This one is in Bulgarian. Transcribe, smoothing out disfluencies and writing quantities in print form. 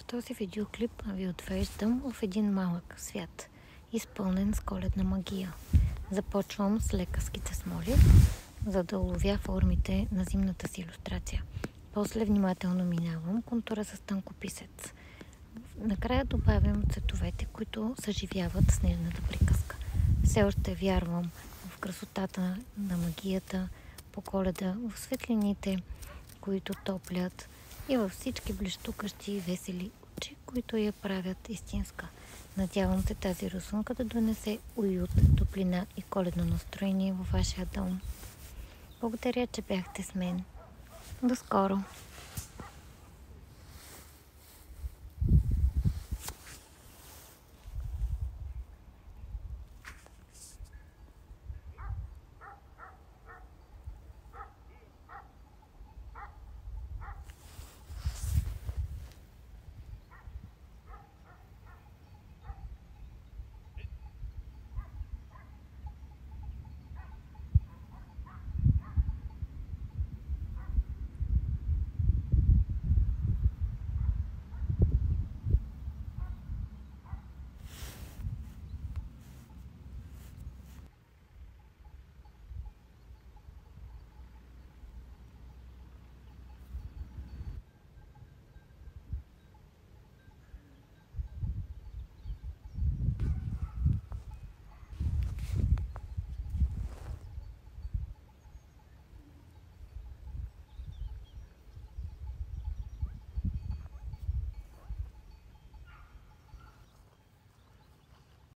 В този видеоклип ви отвеждам в един малък свят, изпълнен с коледна магия. Започвам с лекарските смоли, за да уловя формите на зимната си илюстрация. После внимателно минавам контура с тънкописец. Накрая добавям цветовете, които съживяват снежната приказка. Все още вярвам в красотата на магията по Коледа, в светлините, които топлят, и във всички блещукащи и весели очи, които я правят истинска. Надявам се тази рисунка да донесе уют, топлина и коледно настроение във вашия дом. Благодаря, че бяхте с мен. До скоро!